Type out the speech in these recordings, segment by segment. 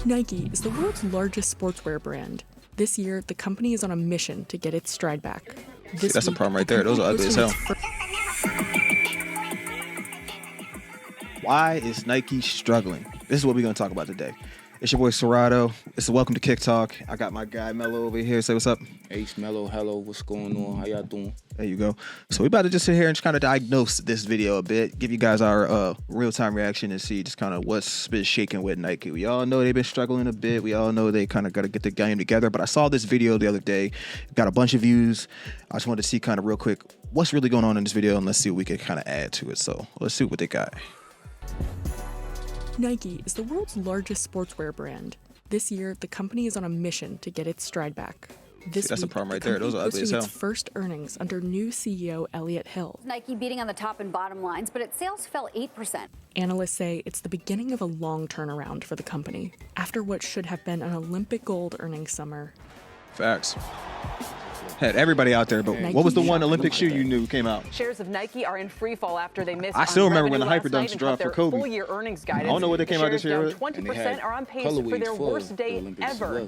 Nike is the world's largest sportswear brand. This year, the company is on a mission to get its stride back. See, that's a problem right there. Those are ugly as hell. Why is Nike struggling? This is what we're going to talk about today. It's your boy Sierato. It's a welcome to Kick Talk. I got my guy Mello over here. Say what's up. H Mello, hello, what's going on? How y'all doing? There you go. So we about to just sit here and just kind of diagnose this video a bit, give you guys our real-time reaction and see just kind of what's been shaking with Nike. We all know they've been struggling a bit. We all know they kind of got to get the game together. But I saw this video the other day, got a bunch of views. I just wanted to see kind of real quick what's really going on in this video, and let's see what we can kind of add to it. So let's see what they got. Nike is the world's largest sportswear brand. This year, the company is on a mission to get its stride back. This See, that's week, a problem right the there. Those are ugly as hell. its first earnings under new CEO Elliott Hill. Nike beating on the top and bottom lines, but its sales fell 8%. Analysts say it's the beginning of a long turnaround for the company after what should have been an Olympic gold earnings summer. Facts. Had everybody out there, but Nike what was the one Olympic shoe you knew came out? Shares of Nike are in free fall after they missed. I still remember when the revenue Hyper last Dunks night and dropped cut for Kobe. their full-year earnings guidance. I don't know what they came out this year with. Shares down 20% are on pace for their worst day ever.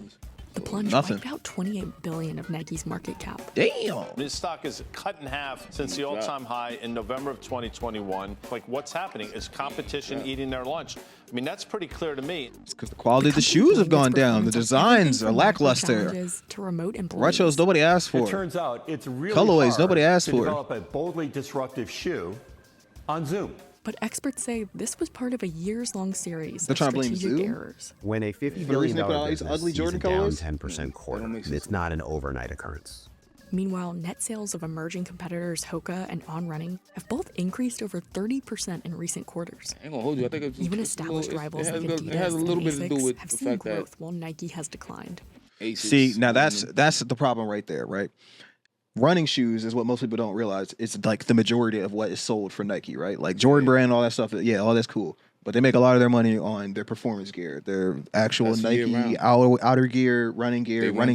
The plunge wiped out $28 billion of Nike's market cap. Damn. This stock is cut in half since the all-time high in November of 2021. Like, what's happening? Is competition eating their lunch? I mean, that's pretty clear to me. It's because the quality of the shoes have gone down. The designs are lackluster. To remote employees. Retros nobody asked for. It turns out it's really Colorways hard nobody asked to for. develop a boldly disruptive shoe on Zoom. But experts say this was part of a years-long series They're of trying to blame strategic Zoom? errors. When a $50 the billion reason they put all these business ugly sees Jordan a down colors? 10% quarter, it's not an overnight occurrence. Meanwhile, net sales of emerging competitors Hoka and On Running have both increased over 30% in recent quarters. I ain't gonna hold you. I think it's Even established rivals like Adidas it has a little and bit to do ASICS with have the seen fact that growth while Nike has declined. See, now that's the problem right there, right? Running shoes is what most people don't realize. It's like the majority of what is sold for Nike, right? Like Jordan brand, all that stuff. Yeah, all that's cool. But they make a lot of their money on their performance gear, their actual That's Nike outer gear, running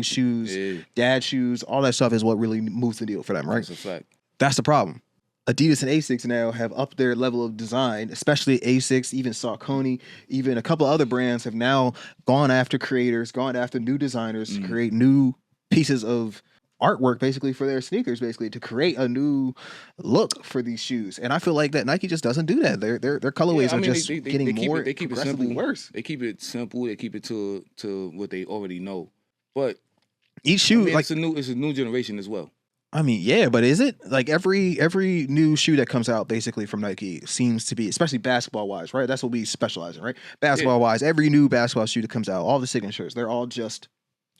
shoes, dad shoes, all that stuff is what really moves the deal for them, right? That's a fact. That's the problem. Adidas and ASICS now have upped their level of design, especially ASICS, even Saucony, even a couple other brands have now gone after creators, gone after new designers to create new pieces of artwork basically for their sneakers, basically to create a new look for these shoes. And I feel like that Nike just doesn't do that. Their colorways are just getting more progressively worse. They keep it simple. They keep it to what they already know. But each shoe, it's a new generation as well. I mean, yeah, but is it? Like every new shoe that comes out basically from Nike seems to be, especially basketball wise, right? That's what we specialize in, right? Basketball wise, every new basketball shoe that comes out, all the signatures, they're all just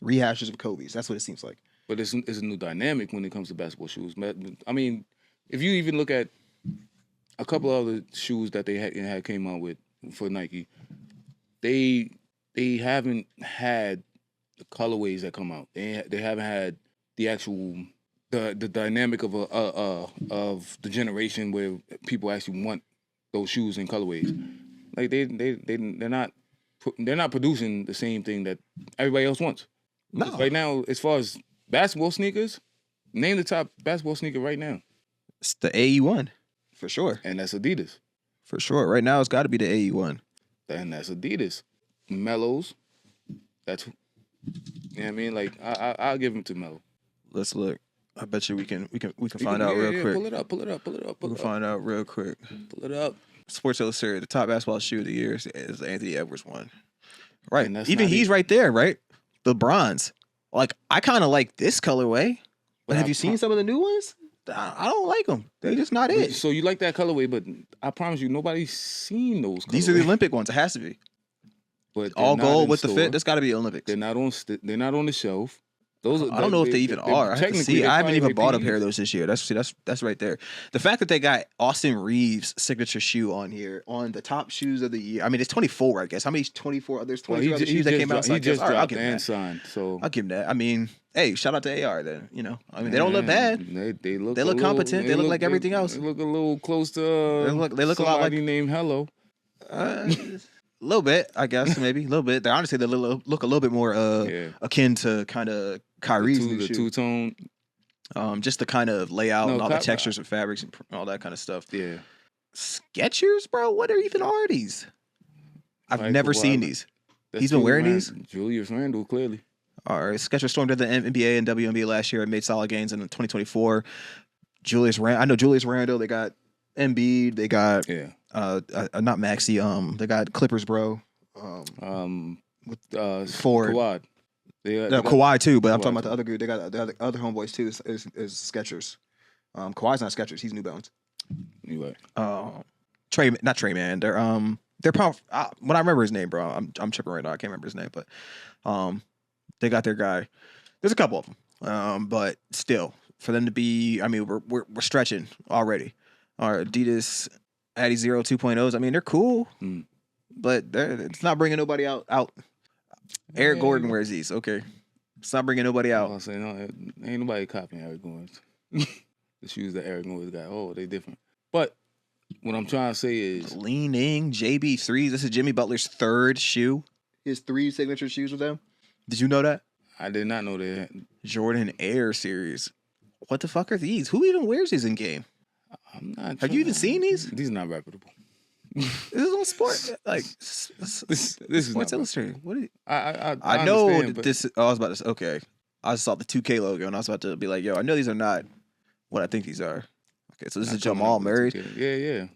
rehashes of Kobe's. That's what it seems like. But it's a new dynamic when it comes to basketball shoes. I mean, if you even look at a couple of other shoes that they had came out with for Nike, they haven't had the colorways that come out. They haven't had the actual the dynamic of the generation where people actually want those shoes and colorways. Like they're not producing the same thing that everybody else wants. No. Right now, as far as basketball sneakers, name the top basketball sneaker right now. It's the AE1, for sure. And that's Adidas. For sure. Right now, it's got to be the AE1. And that's Adidas. Mellows. That's, you know what I mean? Like, I'll give them to Mello. Let's look. I bet you we can find out real quick. Pull it up. We can find out real quick. Pull it up. Sports Illustrated, the top basketball shoe of the year is the Anthony Edwards one. Right. Even he's right there, right? The bronze. Like, I kind of like this colorway, but have you seen some of the new ones? I don't like them. They're just not it. So you like that colorway, but I promise you, nobody's seen those colorways. These are the Olympic ones. It has to be. But all gold with the fit. That's got to be Olympics. They're not on the shelf. Those are, I don't know if they even are. I have to see. I haven't even bought a pair of those this year. That's right there. The fact that they got Austin Reeves' signature shoe on here on the top shoes of the year. I mean, it's 24, I guess. How many 24? There's 24 other shoes that came out. He just dropped I'll give him that. Signed, so I'll give him that. I mean, hey, shout out to AR then. You know, I mean, they don't look bad. They look competent. They look like everything else. They look a little close to. They look a lot like named Hello. A little bit, I guess, maybe a little bit. They honestly they look a little bit more akin to kind of Kyrie's new shoe. Two-tone. Just the kind of layout and all the textures and fabrics and all that kind of stuff. Yeah. Skechers, bro. What even are these? I've never seen these. He's been wearing these? Julius Randle, clearly. All right. Skechers stormed into the NBA and WNBA last year and made solid gains in 2024. I know Julius Randle. They got Embiid. They got not Maxey. They got Clippers, bro. With Ford. Kawhi. Kawhi too, but I'm talking about the other group. They got the other homeboys too. Is Skechers. Kawhi's not Skechers. He's New Balance. Anyway. Not Trey, man. They're powerful. When I remember his name, bro, I'm tripping right now. I can't remember his name, but they got their guy. There's a couple of them, but still, for them to be, I mean, we're stretching already. Our Adidas Addy Zero 2.0s. I mean, they're cool, but it's not bringing nobody out. Eric Gordon wears these. Okay, it's not bringing nobody out. I'll say no, ain't nobody copying Eric Gordon's. The shoes that Eric Gordon's got, they different. But what I'm trying to say is leaning JB3s. This is Jimmy Butler's third shoe. His 3 signature shoes with them. Did you know that? I did not know that. Jordan Air series. What the fuck are these? Who even wears these in game? I'm not. Have you even seen these? These are not reputable. This is on sport. Like this is Sports Illustrated. What? I know that this. I was about to say, okay. I saw the 2K logo and I was about to be like, yo, I know these are not what I think these are. Okay, so this is Jamal Murray. Yeah.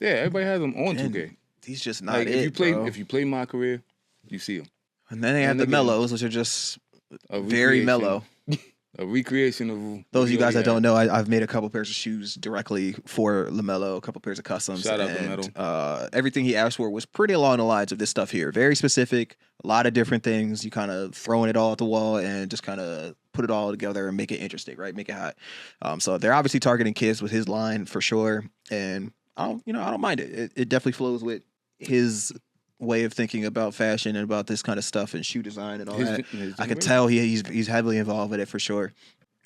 Everybody has them on 2K. These just not like, it. If you play My Career, you see them. And then they have the mellows, which are just very mellow. A recreation of those of you guys that don't know. I've made a couple pairs of shoes directly for LaMelo, a couple pairs of customs. Shout out LaMelo. Everything he asked for was pretty along the lines of this stuff here. Very specific, a lot of different things. You kind of throwing it all at the wall and just kind of put it all together and make it interesting, right? Make it hot. So they're obviously targeting kids with his line for sure, and I don't mind it. It definitely flows with his way of thinking about fashion and about this kind of stuff and shoe design and all that. I could tell he's heavily involved with it for sure.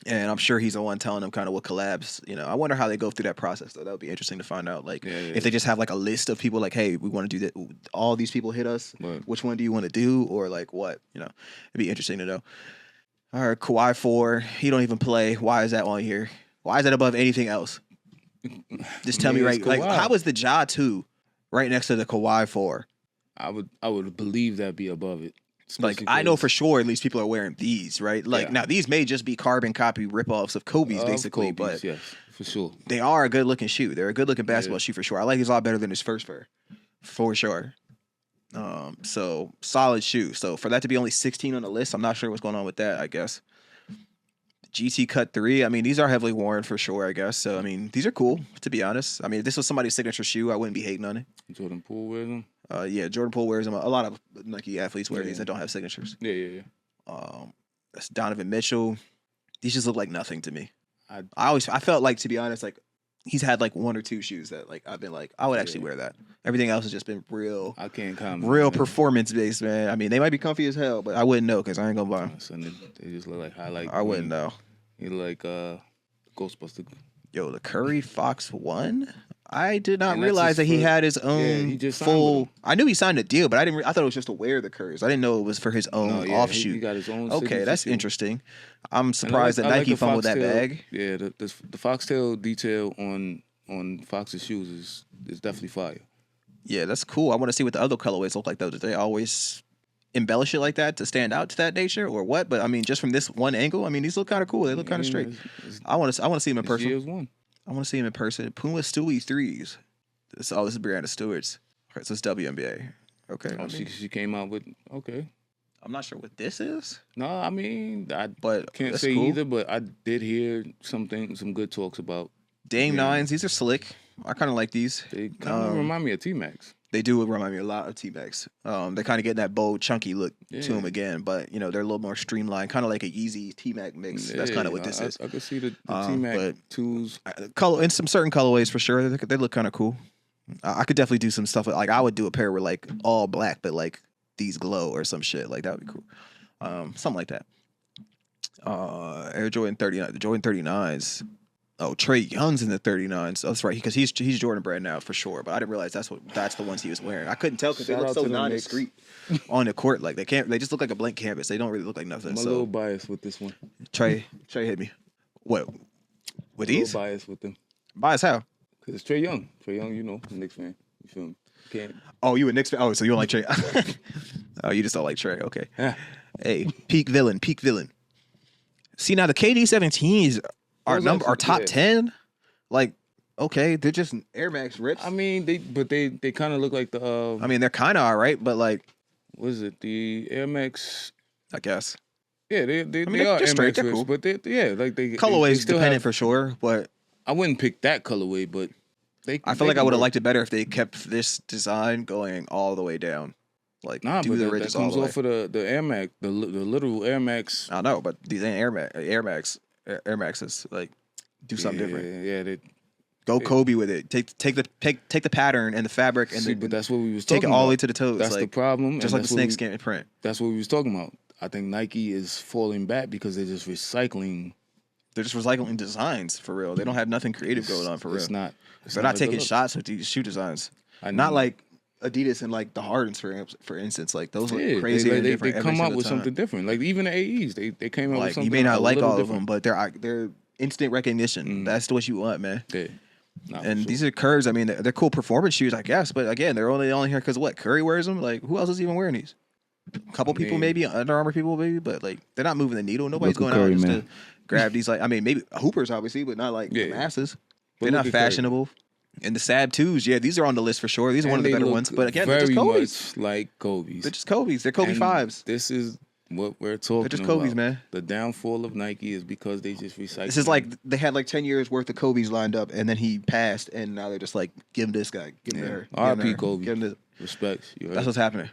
And I'm sure he's the one telling them kind of what collabs, I wonder how they go through that process though. That would be interesting to find out. Like if they just have like a list of people like, hey, we want to do that. All these people hit us. Right. Which one do you want to do? Or like what? It'd be interesting to know. All right, Kawhi 4. He don't even play. Why is that on here? Why is that above anything else? Just tell me right. Like how is the Ja 2 right next to the Kawhi 4? I would believe that'd be above it. Like I know for sure at least people are wearing these, right? Like now these may just be carbon copy ripoffs of Kobe's basically, but yes, for sure. They are a good looking shoe. They're a good looking basketball shoe for sure. I like these a lot better than his first pair. For sure. So solid shoe. So for that to be only 16 on the list, I'm not sure what's going on with that, I guess. GT Cut 3. I mean, these are heavily worn for sure, I guess. So I mean, these are cool, to be honest. I mean, if this was somebody's signature shoe, I wouldn't be hating on it. Jordan Poole wears them. Yeah, Jordan Poole wears them. A lot of Nike athletes wear these that don't have signatures. Yeah. That's Donovan Mitchell. These just look like nothing to me. I felt like, to be honest, like he's had like 1 or 2 shoes that like I've been like I would actually wear that. Everything else has just been real. I can't comment. Real performance based, man. I mean, they might be comfy as hell, but I wouldn't know because I ain't gonna buy them. So they just look like highlight. I wouldn't know. You like Ghostbuster. Yo, the Curry Fox 1. I did not realize that he had his own he just full. I knew he signed a deal, but I thought it was just to wear the Currys. I didn't know it was for his own offshoot. He got his own. Okay, that's interesting. I'm surprised that Nike fumbled that bag. Yeah, the foxtail detail on Fox's shoes is definitely fire. Yeah, that's cool. I want to see what the other colorways look like though. Did they always embellish it like that to stand out to that nature, or what? But I mean, just from this one angle, I mean, these look kind of cool. They look kind of straight. I want to see him in person. I want to see him in person. Puma Stewie 3s. This is Brianna Stewart's. Okay, so it's WNBA. Okay. Oh, she came out with okay. I'm not sure what this is. No, I mean I but can't say either. But I did hear some good talks about Dame 9s. These are slick. I kind of like these. They kind of remind me of T-Max. They do remind me a lot of T-Max. They kind of get that bold, chunky look to them again, but they're a little more streamlined, kind of like a Yeezy T-Mac mix. That's kind of what this is. I could see the T-Mac twos. In some certain colorways for sure, they look kind of cool. I could definitely do some stuff like I would do a pair with like all black, but like these glow or some shit like that would be cool. Something like that. Air Jordan 39, the Jordan 39s. Oh, Trey Young's in the 39s. Oh, that's right, because he's Jordan brand now for sure. But I didn't realize that's the ones he was wearing. I couldn't tell because they look so nondescript on the court. Like they just look like a blank canvas. They don't really look like nothing. I'm a little biased with this one. Trey hit me. What? With these? A little biased with them. Biased how? Because it's Trey Young. Trey Young, Knicks fan. You feel me? Can't. Oh, you a Knicks fan? Oh, so you don't like Trey? Oh, you just don't like Trey. Okay. Yeah. Hey, peak villain. See, now the KD17s are top 10. Like, okay, they're just Air Max rips. I mean, they kind of look like the. I mean, they're kind of all right, but like, what is it? The Air Max. I guess. Yeah, they are they're Air straight. Max They're rips, cool. but they Colorway's still dependent have, for sure, but I wouldn't pick that colorway, but I feel like I would have liked it better if they kept this design going all the way down. Like, Nah, do but the that ridges all comes the way. off of the Air Max, the literal Air Max. I know, but these ain't Air Maxes. Like, do something different. Yeah, Go Kobe with it. Take the pattern and the fabric and but that's what we was talking take it about. all the way to the toes. That's the problem. Just and like the snakeskin print. That's what we was talking about. I think Nike is falling back because they're just recycling. They're just recycling designs for real. They don't have nothing creative going on for real. They're not a taking good look. shots with these shoe designs. Not like Adidas and like the Hardens for instance. Like those look crazy and different. They come up with something different. Like even the AEs, they came up with something. You may not like all of different. them, but they're instant recognition. That's what you want, man. Yeah. And these are Curves. I mean, they're cool performance shoes, I guess. But again, they're only here because what? Curry wears them. Like, who else is even wearing these? A couple people, maybe Under Armour people, maybe. But like, they're not moving the needle. Nobody's going out just to grab these. Like, I mean, maybe Hoopers, obviously, but not like the masses. They're not fashionable. And the Sab 2s, yeah, these are on the list for sure. These are one of the better ones. But again, they're just Kobe's. Much like Kobe's. They're just Kobe's. They're Kobe 5s. This is what we're talking about. They're just Kobe's, man. The downfall of Nike is because they just recycle. This is like they had like 10 years worth of Kobe's lined up, and then he passed, and now they're just like, give him this guy, give him her. R.I.P. Kobe. Give him this. Respects. That's what's happening.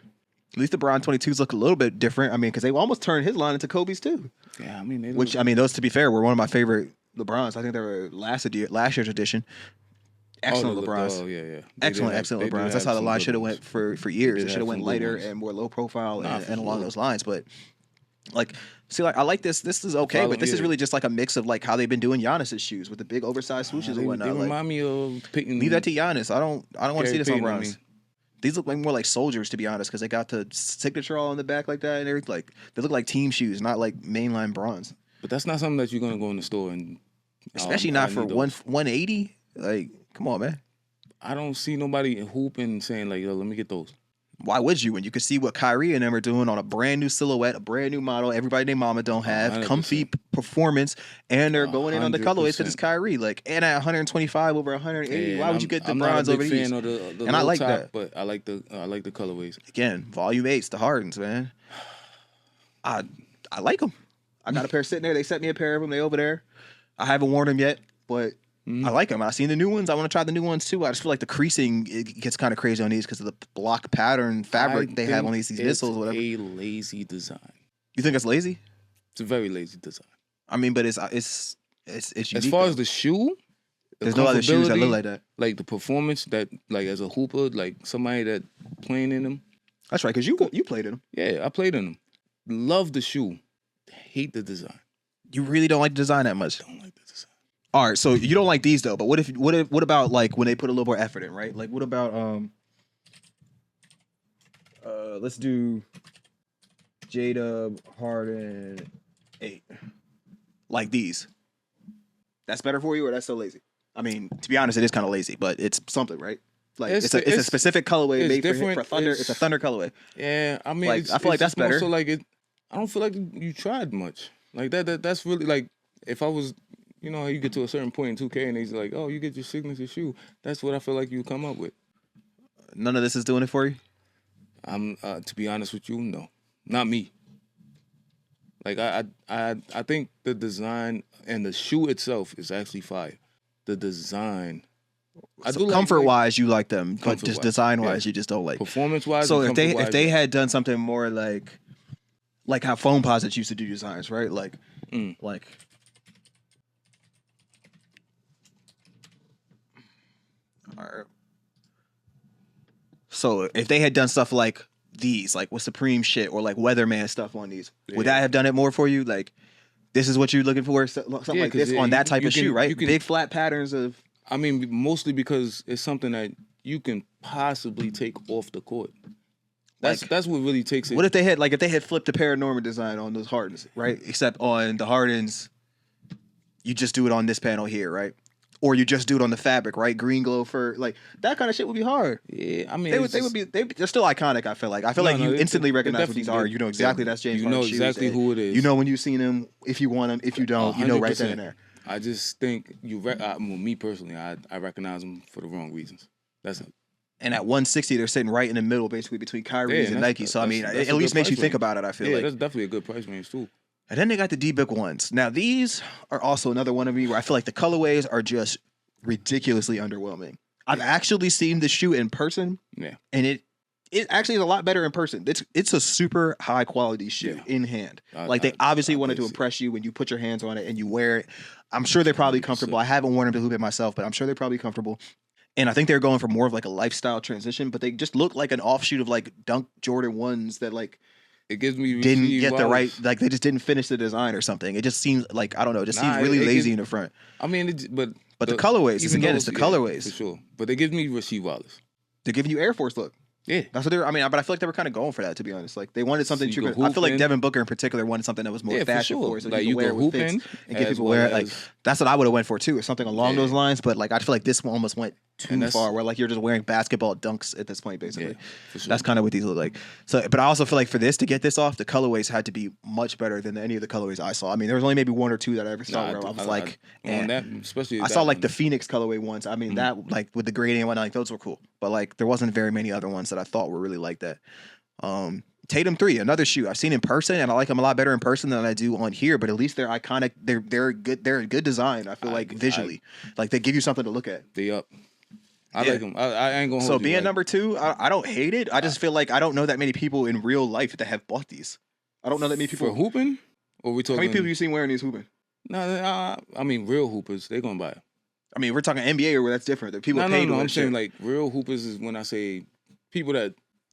At least the Bron 22s look a little bit different. I mean, because they almost turned his line into Kobe's too. Yeah, I mean, those, to be fair, were one of my favorite LeBrons. I think they were last year's edition. Excellent LeBrons. Oh, yeah. Excellent LeBrons. That's how the line should have went for years. It should have went lighter and more low profile and along those lines. But like, see, like I like this. This is okay, but this is really just like a mix of like how they've been doing Giannis's shoes with the big oversized swooshes and whatnot. They remind me of picking. Leave that to Giannis. I don't want to see this on Brons. These look like more like soldiers, to be honest, because they got the signature all in the back like that and everything. Like they look like team shoes, not like mainline bronze. But that's not something that you're gonna go in the store and. Especially not for 180. Like, come on, man. I don't see nobody hooping saying like, "Yo, let me get those." Why would you? When you can see what Kyrie and them are doing on a brand new silhouette, a brand new model, everybody named Mama don't have 100%. Comfy performance, and they're going in on the colorways because it's Kyrie. Like, and at 125 over 180, why would you get the bronze over these? And I like that, but I like the colorways. Again, volume 8s, the Hardens, man. I like them. I got a pair sitting there. They sent me a pair of them. They over there. I haven't worn them yet, but I like them. I've seen the new ones. I want to try the new ones too. I just feel like the creasing it gets kind of crazy on these because of the block pattern fabric they have on these missiles. Whatever. It's a lazy design. You think it's lazy? It's a very lazy design. I mean, but it's unique. As far as the shoe, there's no other shoes that look like that. Like the performance that, like as a hooper, like somebody that playing in them. That's right, because you played in them. Yeah, I played in them. Love the shoe. Hate the design. You really don't like the design that much. Don't like the design. All right, so you don't like these though. But what about like when they put a little more effort in, right? Like what about let's do J-Dub Harden 8. Like these. That's better for you, or that's so lazy? I mean, to be honest, it is kind of lazy, but it's something, right? Like it's a specific colorway made for Thunder. It's a Thunder colorway. Yeah, I mean, like, I feel like that's better. So like I don't feel like you tried much. Like that's really like if I was, you know, how you get to a certain point in 2K and he's like, oh, you get your signature shoe. That's what I feel like you come up with. None of this is doing it for you? I'm to be honest with you, no, not me. Like I think the design and the shoe itself is actually fire. The design. So comfort wise, you like them, but just design wise, you just don't like. Performance wise. So if they had done something more like how Foam Posits used to do designs, right? Like. All right. So if they had done stuff like these, like with Supreme shit or like Weatherman stuff on these, would that have done it more for you? Like, this is what you're looking for, something like this on that type of shoe, right? Big flat patterns of. I mean, mostly because it's something that you can possibly take off the court. That's what really takes it. What if they had flipped the Paranormal design on those Hardens, right? Except on the Hardens, you just do it on this panel here, right? or you just do it on the fabric, right? Green glow fur, like that kind of shit would be hard. Yeah, I mean, they're still iconic. I feel like you instantly recognize what these are. You know exactly that's James Harden shoes. You know exactly who it is. You know when you've seen them. If you want them, if you don't, you know right then and there. I just think me personally, I recognize them for the wrong reasons. That's it. And at 160, they're sitting right in the middle, basically between Kyrie's and Nike. So I mean, it at least makes you think about it. I feel like that's definitely a good price range too. And then they got the D-Book ones. Now these are also another one of me where I feel like the colorways are just ridiculously underwhelming. I've actually seen the shoe in person, and it actually is a lot better in person. It's a super high quality shoe in hand. Like they obviously wanted to impress you when you put your hands on it and you wear it. I'm sure they're probably comfortable. I haven't worn them to hoop it myself, but I'm sure they're probably comfortable. And I think they're going for more of like a lifestyle transition, but they just look like an offshoot of like Dunk Jordan 1s that like it gives me didn't get the right, like they just didn't finish the design or something. It just seems like, I don't know, it just seems really lazy in the front. I mean, but the colorways, it's the colorways. For sure. But they give me Rasheed Wallace. They're giving you Air Force look. Yeah. That's what they're, I mean, but I feel like they were kind of going for that, to be honest. Like they wanted something true. I feel like Devin Booker in particular wanted something that was more fashion for so like you can wear it with fits and get people wear it. Like that's what I would have went for too, or something along those lines. But like I feel like this one almost went too far, where like you're just wearing basketball dunks at this point, basically. Yeah, that's kind of what these look like. So, but I also feel like for this to get this off, the colorways had to be much better than any of the colorways I saw. I mean, there was only maybe one or two that I ever saw where I was like, especially I saw like the Phoenix colorway once. I mean, that like with the gradient and whatnot, like those were cool. But like there wasn't very many other ones that I thought were really like that. Tatum 3, another shoe I've seen in person, and I like them a lot better in person than I do on here. But at least they're iconic. They're good. They're a good design. I feel like visually, like they give you something to look at. They up. I like them. I ain't gonna. So hold being you, number 2, I don't hate it. I just feel like I don't know that many people in real life that have bought these. I don't know that many people for hooping. Or we talking? How many people you seen wearing these hooping? No, I mean real hoopers. They gonna buy it. I mean, we're talking NBA or where that's different. The people pay to wear I'm saying shit. like real hoopers is when I say people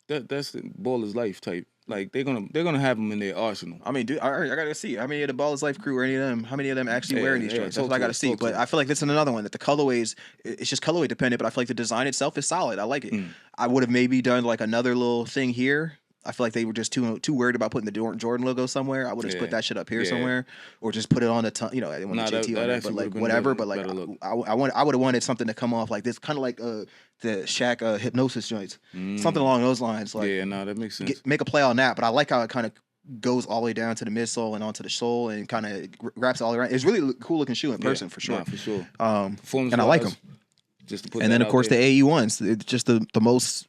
that's the baller's life type. Like they're gonna have them in their arsenal. I mean, dude, I gotta see how many of the Baller's Life crew or any of them, how many of them actually wearing these joints. That's what I gotta see. But I feel like this is another one that the colorways, it's just colorway dependent. But I feel like the design itself is solid. I like it. I would have maybe done like another little thing here. I feel like they were just too worried about putting the Jordan logo somewhere. I would have just put that shit up here somewhere, or just put it on the I didn't want the JT on it, but like whatever. But like I would have wanted something to come off like this, kind of like the Shaq hypnosis joints, something along those lines. Like that makes sense. Make a play on that. But I like how it kind of goes all the way down to the midsole and onto the sole and kind of wraps all around. It's really cool looking shoe in person for sure. For sure. And I like them. Just to put and then of course the AE ones, it's just the most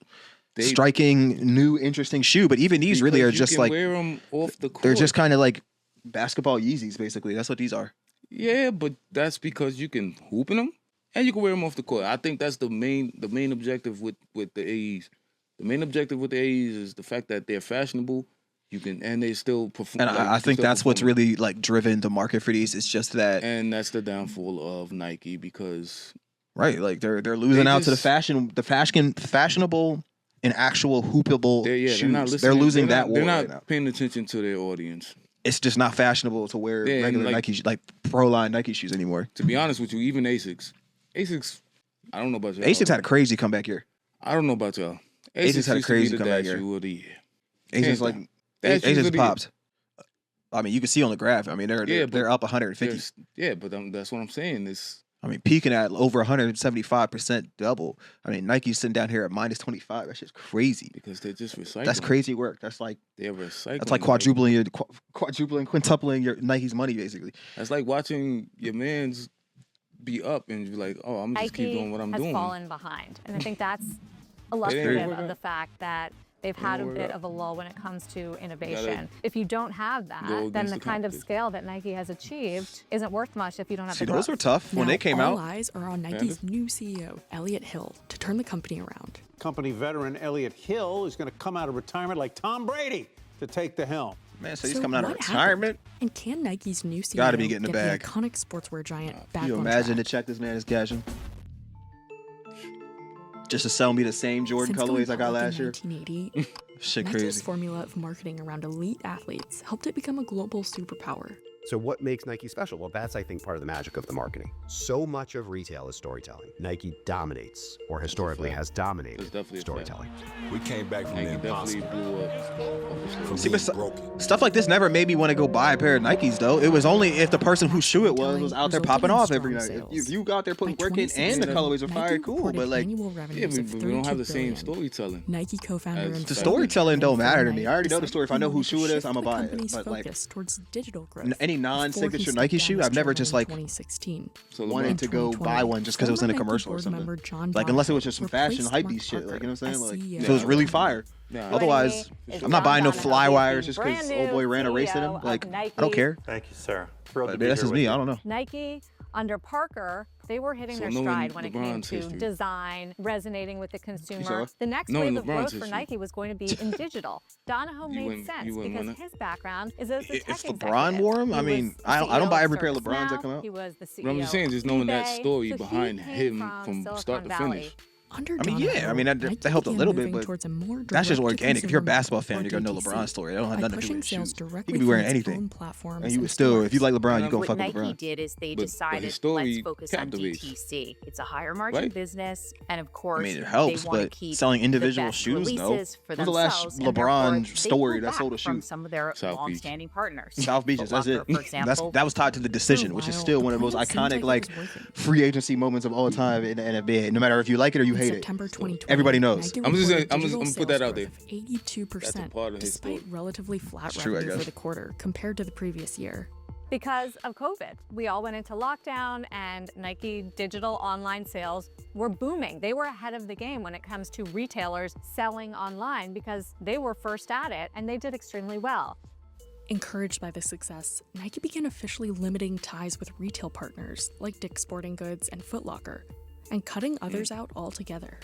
striking, new, interesting shoe. But even these really are just like wear them off the court. They're just kind of like basketball Yeezys, basically. That's what these are. Yeah, but that's because you can hoop in them and you can wear them off the court. I think that's the main objective with the AEs. The main objective with the AEs is the fact that they're fashionable. You can and they still perform. And I think that's what's really like driven the market for these. It's just that, and that's the downfall of Nike because like they're losing out to the fashionable. And actual hoopable shoes. They're losing that war. They're not right now. paying attention to their audience. It's just not fashionable to wear regular Nike, like pro line Nike shoes anymore. To be honest with you, even Asics, I don't know about y'all. Asics had a crazy comeback here. I don't know about y'all. Asics had a crazy comeback here. Asics popped. I mean, you can see on the graph. I mean, they're up 150. Yeah, but that's what I'm saying. I mean, peaking at over 175% double. I mean, Nike's sitting down here at minus 25. That's just crazy. Because they're just recycling. That's crazy work. That's like they're recycling. That's like quadrupling, quintupling your Nike's money, basically. That's like watching your man's be up and you're like, oh, I'm just keep doing what I'm doing. Nike has fallen behind, and I think that's illustrative of the fact that they've had a bit of a lull when it comes to innovation. If you don't have that, then the kind of scale that Nike has achieved isn't worth much if you don't have the growth. Those were tough when they came out. All eyes are on Nike's new CEO, Elliott Hill, to turn the company around. Company veteran Elliott Hill is going to come out of retirement like Tom Brady to take the helm. Man, so he's coming out of retirement? And can Nike's new CEO Gotta be getting the bag. The iconic sportswear giant back on track? Can you imagine the check this man is cashing? Just to sell me the same Jordan colorways I got last year. 1980, shit Nike's crazy. formula of marketing around elite athletes helped it become a global superpower. So what makes Nike special? Well, that's, I think, part of the magic of the marketing. So much of retail is storytelling. Nike dominates, or historically has dominated, storytelling. We came back from the impossible. from See, being but broken. stuff like this never made me want to go buy a pair of Nikes, though. It was only if the person whose shoe it was out there popping off every night. If you got there putting work in and the colorways are fire, cool. But like, yeah, but we don't have the same storytelling. Nike co-founder and the storytelling don't matter to me. I already know the decided story. If I know whose shoe it is, I'm gonna buy it. company's But like, focus towards digital growth any before he non-signature stepped Nike down shoe, as I've never chairman just in like 2016. wanted to go buy one just because it was in a commercial or something. Like, unless it was just some fashion hypebeast shit. Like, you know what I'm saying? Like, if it was really fire. Otherwise, I'm not buying no fly wires just because old boy ran a race in them. Like, I don't care. Thank you, Sarah. Thrilled to be That's here just with me. you. I don't know. Nike, under Parker, they were hitting their stride when it came to design, resonating with the consumer. The next wave of growth for Nike was going to be in digital. Donahoe made sense because his background is as a tech If LeBron wore them, I mean, I don't buy every pair of LeBrons that come out. He was the CEO. But I'm just saying, just knowing that story So behind he him came from Silicon start to Valley. finish. Under I mean, yeah, Donahoe, I mean, that Nike helped a began little bit, moving but towards a more that's just organic. If you're a direct-to-consumer basketball fan, or you're gonna know DTC LeBron's story. It don't have by nothing to do pushing with sales shoes. He directly could be wearing from its anything, own platforms and you would and still, if you stores. like LeBron, you gonna What fuck with Nike LeBron. did is they But decided, his story let's focus on captivates. DTC. It's a higher margin Right? business, and of I course, mean, it helps, they want to but keep selling the individual best shoes, no. releases for When's the last themselves, and therefore, LeBron they story pull that sold a back from shoe? some of their South Beach. long-standing partners. South Beaches, that's it. Foot Locker, for example. That was tied to the decision, which is while, still the one of the most plan seemed iconic, like it like, was working. free agency moments of all time in the NBA. No matter if you like it or you In hate September it. 2020, Everybody knows. Nike I'm just reported gonna digital put that sales out there. growth of 82%, That's a part of his despite story. relatively flat It's true, I revenue for guess. the quarter compared to the previous year. Because of COVID. We all went into lockdown and Nike digital online sales were booming. They were ahead of the game when it comes to retailers selling online because they were first at it and they did extremely well. Encouraged by this success, Nike began officially limiting ties with retail partners like Dick's Sporting Goods and Foot Locker, and cutting others out altogether.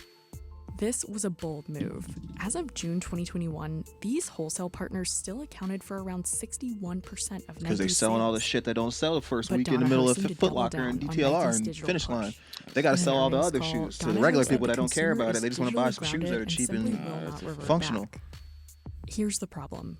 This was a bold move. As of June 2021, these wholesale partners still accounted for around 61% of Nike's Because they're selling all the sales. shit that don't sell the first But week in the Donahoe middle of seemed to Foot double Locker and down on DTLR Nike's and digital Finish push. Line. They got to In sell an all the earnings other call, shoes to the Donahoe regular said people the that don't care consumer about it. is They just want to buy digitally some shoes that are grounded cheap simply and will not revert functional. back. Here's the problem.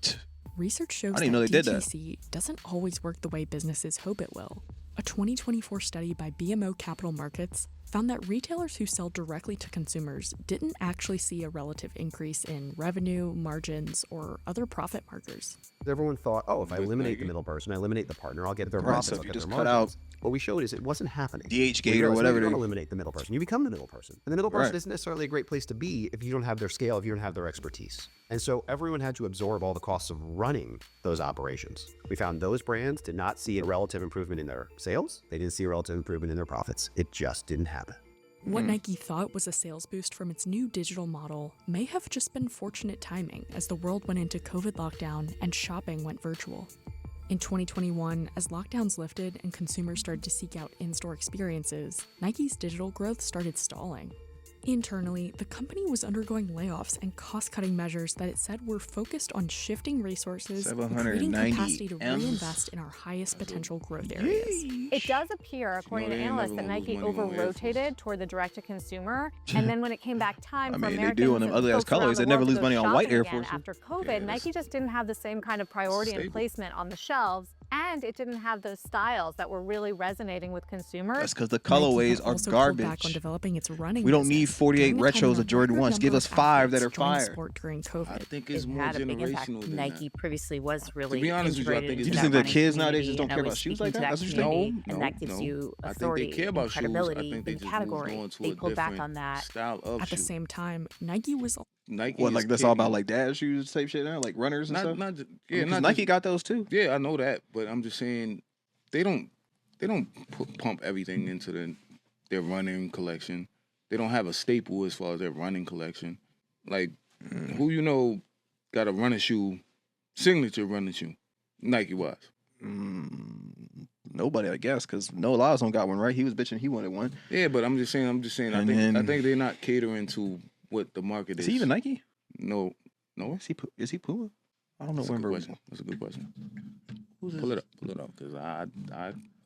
Research shows I didn't know that they did that. DTC doesn't always work the way businesses hope it will. A 2024 study by BMO Capital Markets found that retailers who sell directly to consumers didn't actually see a relative increase in revenue, margins, or other profit markers. Everyone thought, oh, if I eliminate the middle person, I eliminate the partner, I'll get their Right, profits, so if I'll you get just their cut margins. What we showed is it wasn't happening. DH We gate or realized, whatever You they- don't eliminate the middle person. You become the middle person. And the middle person Right. isn't necessarily a great place to be if you don't have their scale, if you don't have their expertise. And so everyone had to absorb all the costs of running those operations. We found those brands did not see a relative improvement in their sales. They didn't see a relative improvement in their profits. It just didn't happen. What Nike thought was a sales boost from its new digital model may have just been fortunate timing as the world went into COVID lockdown and shopping went virtual. In 2021, as lockdowns lifted and consumers started to seek out in-store experiences, Nike's digital growth started stalling. Internally, the company was undergoing layoffs and cost-cutting measures that it said were focused on shifting resources and creating 790 capacity to M's. reinvest in our highest potential growth areas. It does appear, according they to ain't analysts, never that gonna Nike lose money on Air Force. over-rotated toward the direct-to-consumer, and then when it came back time I for mean, they Americans do on them and ugly-ass folks around colors. the They never world to lose go money on white shopping Air again Forces. after COVID, Yeah, Nike just didn't have the same kind of priority and stable. placement on the shelves, and it didn't have those styles that were really resonating with consumers. That's because the Nike had colorways are also pulled back on garbage. developing its running We don't need business 48 during a time retros when of Jordan a record 1s. Give number us of 5 that athletes are joined the fire. sport during I COVID. think it's It more had a big impact. generational than Nike that. previously was really be honest with you, I integrated think into it's You just that think the running kids nowadays community just don't and care about always shoes speaking like to that? That's what you're community, saying? and that gives you I think they authority care and about shoes. I credibility think they in just moved category. on to They a pulled back different on that. style of At the shoe. same time, Nike was Nike What, is like that's all about catering- like dad shoes type shit now, like runners and stuff. not ju- Yeah, yeah, because not Nike just- got those too. Yeah, I know that, but I'm just saying they don't pump everything into their running collection. They don't have a staple as far as their running collection. Like who you know got a running shoe, signature running shoe, Nike wise. Nobody, I guess, because Noah Lawson got one, right? He was bitching he wanted one. Yeah, but I'm just saying. And I then- think they're not catering to what the market Is is. he even Nike? No. Is he Puma? I don't know. That's a good Remember? question. That's a good question. Pull it up, because I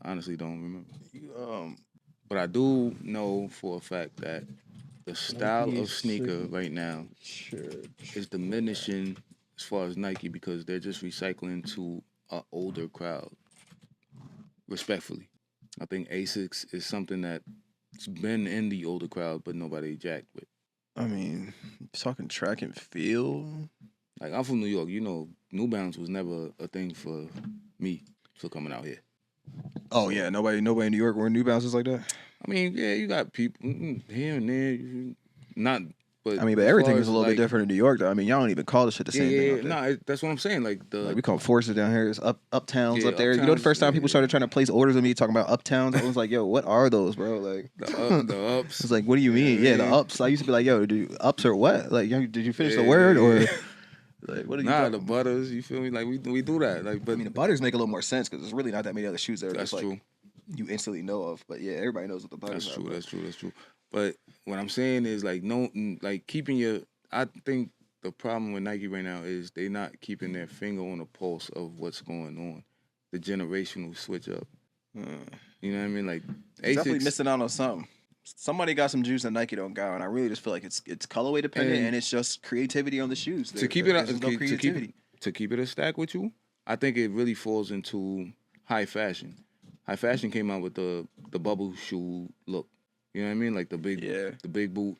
honestly don't remember. But I do know for a fact that the style of sneaker right now is diminishing as far as Nike because they're just recycling to an older crowd. Respectfully, I think Asics is something that's been in the older crowd, but nobody jacked with. I mean, talking track and field. Like, I'm from New York. You know, New Balance was never a thing for me for coming out here. Oh, yeah. Nobody in New York wearing New Balances like that? I mean, yeah, you got people here and there. Not, but... I mean, but everything is a little bit different in New York, though. I mean, y'all don't even call this shit the same thing. Yeah, nah, that's what I'm saying. Like, we call forces down here. It's uptowns up there. You know, the first time people started trying to place orders with me talking about uptowns, I was like, yo, what are those, bro? Like, the ups. It's like, what do you mean? Yeah, the ups. I used to be like, yo, ups or what? Like, did you finish the word or... Like, what are you the butters, you feel me? Like, we do that. Like, but I mean, the butters make a little more sense because there's really not that many other shoes that are that's just true. Like you instantly know of. But yeah, everybody knows what the butters are. That's true. But what I'm saying is like keeping your. I think the problem with Nike right now is they not keeping their finger on the pulse of what's going on, the generational switch up. You know what I mean? Like, definitely missing out on something. Somebody got some juice that Nike don't got, and I really just feel like it's colorway dependent, and it's just creativity on the shoes. To keep it a stack with you, I think it really falls into high fashion. High fashion came out with the bubble shoe look. You know what I mean? Like the big boot.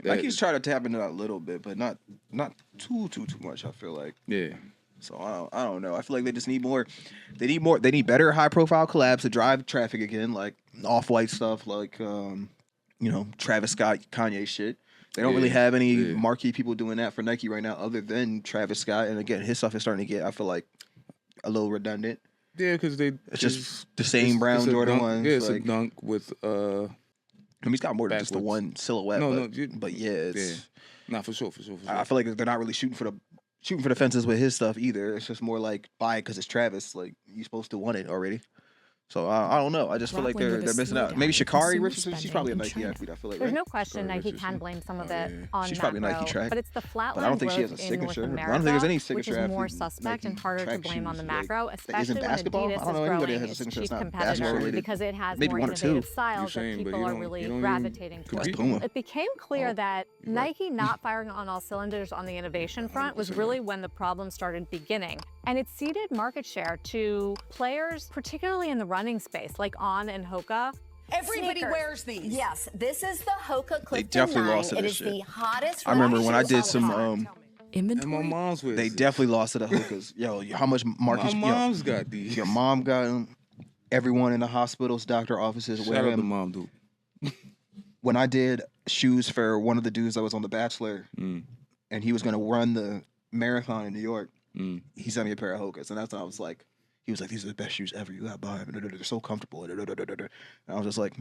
Nike's trying to tap into that a little bit, but not too much. I feel like. Yeah. So I don't know. I feel like they just need more. They need better high profile collabs to drive traffic again, like Off-White stuff, like Travis Scott, Kanye shit. They don't really have any marquee people doing that for Nike right now other than Travis Scott. And again, his stuff is starting to get, I feel like, a little redundant. Yeah, because it's just the same brown Jordan ones. Yeah, it's a dunk with... I mean, he's got more than just the one silhouette. But yeah, it's... Nah, for sure. I feel like they're not really shooting for the fences with his stuff either. It's just more like, buy it because it's Travis. Like, you're supposed to want it already. So I don't know. I just feel like they're missing out. Maybe Sha'Carri Richardson. She's probably a Nike athlete. I feel like. There's no question Nike can blame some of it on she's probably macro, Nike track. but it's the flatline I don't think she has a signature. I don't think there's any signature which is more athlete suspect and Nike harder to track blame on the shoes, macro, like, especially when basketball. Adidas I don't know is anybody growing that has a its signature chief that's not competitor basketball related. because it has Maybe more one or two. innovative styles that But people are really gravitating towards. Puma. It became clear that Nike not firing on all cylinders on the innovation front was really when the problem started beginning. And it ceded market share to players, particularly in the running space, like On and Hoka. Everybody wears these. Yes, this is the Hoka Clifton 9. They definitely lost to It this is shit. the hottest. I remember when I did some inventory. And my mom's with they definitely lost to the Hokas. Yo, how much market? My mom's got these. Your mom got them. Everyone in the hospitals, doctor offices wear them. Shout out to mom, dude. When I did shoes for one of the dudes that was on The Bachelor, and he was going to run the marathon in New York, he sent me a pair of Hokas, and that's when I was like, he was like, these are the best shoes ever. You got to buy them. They're so comfortable. And I was just like,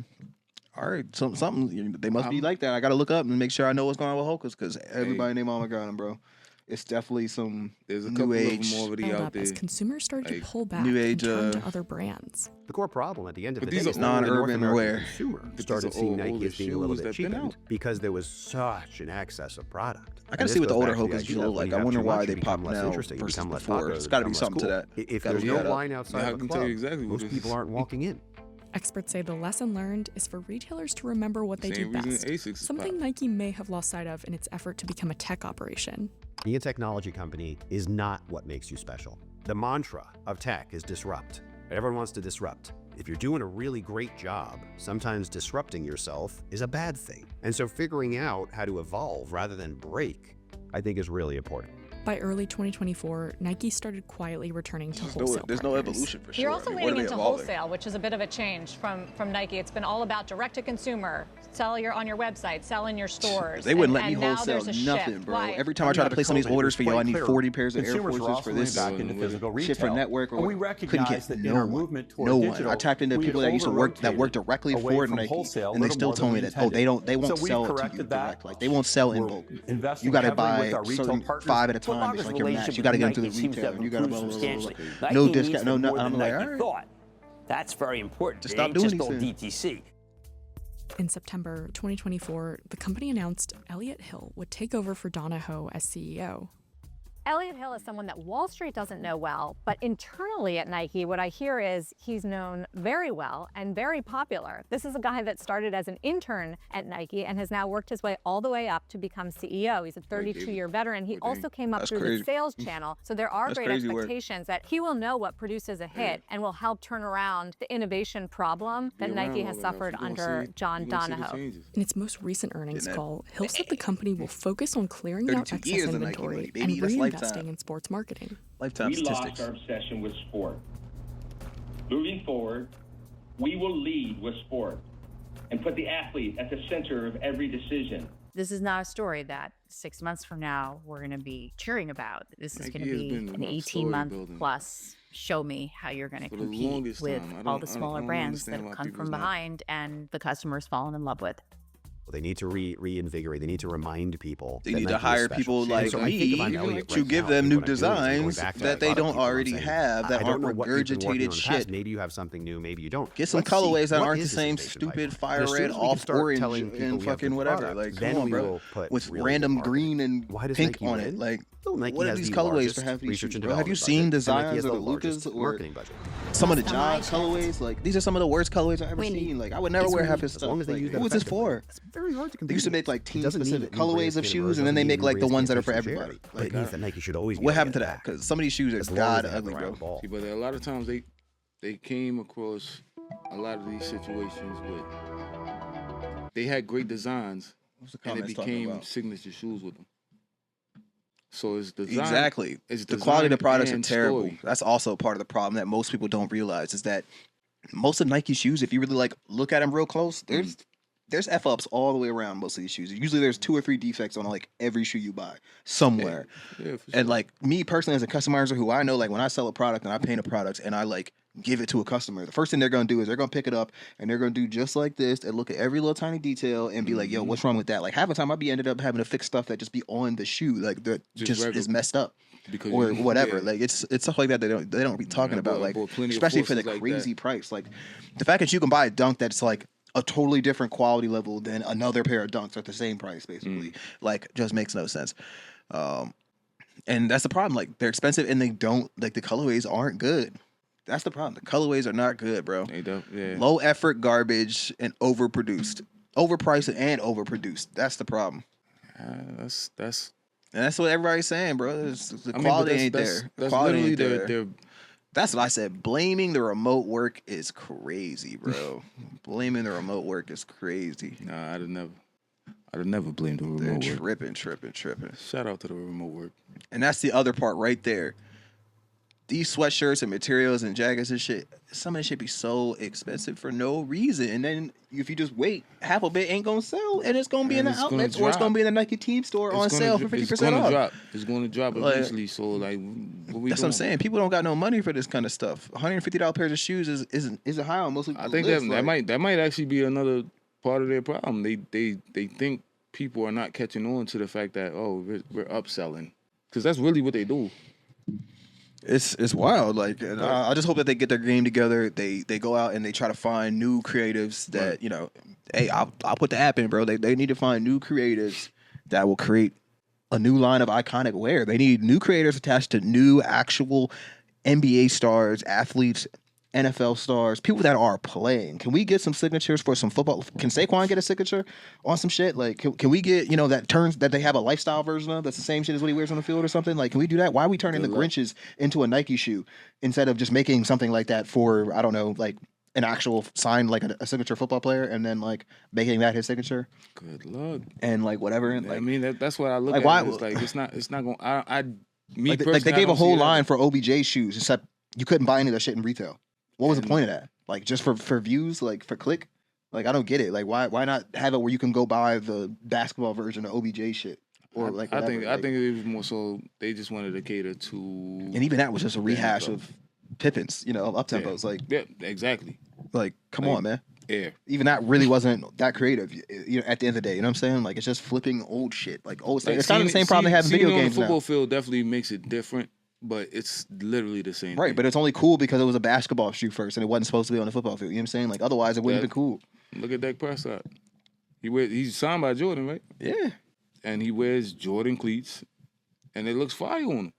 all right, something. They must be like that. I got to look up and make sure I know what's going on with Hokas because everybody named mama got them, bro. It's definitely some There's a new couple age of them already out there. As consumers started to pull back new age, and turn to other brands. The core problem at the end of the these day are is non-urban the North wear. American consumer But started these are seeing all Nike older as being a little shoes bit that been cheapened out. because there was such an excess of product. I gotta see what the older Hokas do. Like, I wonder why they pop now versus before. It's got to be something to that. If there's no line outside I of the can tell you club, exactly what most it people is. aren't walking in. Experts say the lesson learned is for retailers to remember what they do Same reason best, Asics is something pop. Nike may have lost sight of in its effort to become a tech operation. Being a technology company is not what makes you special. The mantra of tech is disrupt. Everyone wants to disrupt. If you're doing a really great job, sometimes disrupting yourself is a bad thing. And so figuring out how to evolve rather than break, I think is really important. By early 2024, Nike started quietly returning to wholesale There's no partners. evolution for sure. You're also I mean, what wading are they into evolving? wholesale, which is a bit of a change from Nike. It's been all about direct to consumer, sell on your website, sell in your stores. They wouldn't let me and now wholesale there's a nothing, shift. bro. Why? Every time I try to place some of these orders for y'all, I need 40 pairs of Air Consumers were Forces for also this back into physical retail. shit for network. And we couldn't recognize get that in our movement toward no one. digital, I tapped into we people had that used to work over-rotated directly away for from Nike, wholesale a and they little still more told me than that we they won't So we've sell it to you corrected that. direct. Like they won't sell in We're bulk. investing You got to heavily buy with our retail certain partners. 5 at a Foot time, Locker's just like your match. relationship You got to get with into the Nike seems to retail. have You got to improved substantially. no Nike discount, needs no them more nothing. than I'm like, Nike all right. thought. That's very important. Just It stop ain't doing just these all things. DTC. In September 2024, the company announced Elliott Hill would take over for Donna Ho as CEO. Elliott Hill is someone that Wall Street doesn't know well, but internally at Nike, what I hear is he's known very well and very popular. This is a guy that started as an intern at Nike and has now worked his way all the way up to become CEO. He's a 32-year veteran. He also came up through the sales channel, so there are great expectations that he will know what produces a hit and will help turn around the innovation problem that Nike has suffered under John Donahoe. In its most recent earnings call, Hill said the company will focus on clearing out excess inventory and reinvest investing in sports marketing. Lifetime statistics. We lost our obsession with sport. Moving forward, we will lead with sport and put the athlete at the center of every decision. This is not a story that 6 months from now we're going to be cheering about. This is going to be an 18-month plus show me how you're going to compete with all the smaller brands that have come from behind and the customers fallen in love with. They need to reinvigorate. They need to remind people. They need to hire people like me to give them new designs that they don't already have, that aren't regurgitated shit. Maybe you have something new, maybe you don't. Get some colorways that aren't the same stupid fire red, off orange, and fucking whatever. Like, come on, bro. With random green and pink on it. Like, what are these colorways for half these shoes, bro? Have you seen designs of the Lucas or some of the John colorways? Like, these are some of the worst colorways I've ever seen. Like, I would never wear half his stuff. What was this for? Very hard to compete. They used to make like team-specific colorways of shoes, and then they make like the ones that are for everybody. Like, that Nike should always. What happened to that? Because some of these shoes are god ugly, bro. See, but a lot of times they came across a lot of these situations with they had great designs, and it became signature shoes with them. So it's design. Exactly. The quality of the products are terrible. Story. That's also part of the problem that most people don't realize is that most of Nike shoes, if you really like look at them real close, there's F-ups all the way around most of these shoes. Usually there's 2 or 3 defects on like every shoe you buy somewhere. Yeah, for sure. And like me personally as a customizer who I know, like when I sell a product and I paint a product and I like give it to a customer, the first thing they're going to do is they're going to pick it up and they're going to do just like this and look at every little tiny detail and be like, yo, what's wrong with that? Like half the time I'd be ended up having to fix stuff that just be on the shoe. Like that just is messed up. Because or whatever. Yeah. Like it's stuff like that they don't be talking about. Like especially for the crazy price. Like the fact that you can buy a dunk that's like a totally different quality level than another pair of dunks at the same price, basically. Like, just makes no sense. And that's the problem. Like, they're expensive and they don't, like, the colorways aren't good. That's the problem. The colorways are not good, bro. They don't, yeah. Low effort, garbage, and overproduced. Overpriced and overproduced. That's the problem. That's And that's what everybody's saying, bro. The quality ain't there. The quality ain't there. That's what I said. Blaming the remote work is crazy, bro. Blaming the remote work is crazy. Nah, I'd have never blamed the remote work. They're tripping. Shout out to the remote work. And that's the other part right there. These sweatshirts and materials and jackets and shit, some of this shit be so expensive for no reason. And then if you just wait, half of it ain't gonna sell, and it's gonna be in the outlets, or it's gonna be in the Nike Team store on sale for 50% off. It's gonna drop eventually. So like, what I'm saying. People don't got no money for this kind of stuff. $150 pairs of shoes isn't high on most people's I think list. that might actually be another part of their problem. They think people are not catching on to the fact that we're upselling, because that's really what they do. It's wild. Like, and I just hope that they get their game together. They go out and they try to find new creatives that, hey, I'll put the app in, bro. They need to find new creatives that will create a new line of iconic wear. They need new creators attached to new actual NBA stars, athletes, NFL stars, people that are playing. Can we get some signatures for some football? Can Saquon get a signature on some shit? Like, can we get, that they have a lifestyle version of that's the same shit as what he wears on the field or something? Like, can we do that? Why are we turning the Grinches into a Nike shoe instead of just making something like that for, I don't know, like an actual sign, like a signature football player, and then like making that his signature? Good luck. And like whatever. Like, I mean, that's what I look like, at. Why, it's like it's not going. Like they gave a whole line for OBJ shoes, except you couldn't buy any of that shit in retail. What was the point of that? Like, just for views, like for click? Like, I don't get it. Like, why not have it where you can go buy the basketball version of OBJ shit? Or like, I think it was more so they just wanted to cater to. And even that was just a rehash of Pippins, up tempos. Yeah. Like, yeah, exactly. Like, come on, man. Yeah. Even that really wasn't that creative. At the end of the day, you know what I'm saying? Like, it's just flipping old shit. Like, old stuff. It's kind of the same problem they have in video games now. The football now. field definitely makes it different. But it's literally the same thing. Right, but it's only cool because it was a basketball shoe first and it wasn't supposed to be on the football field. You know what I'm saying? Like, otherwise it wouldn't have been cool. Look at Dak Prescott. He's signed by Jordan, right? Yeah. And he wears Jordan cleats, and it looks fire on him.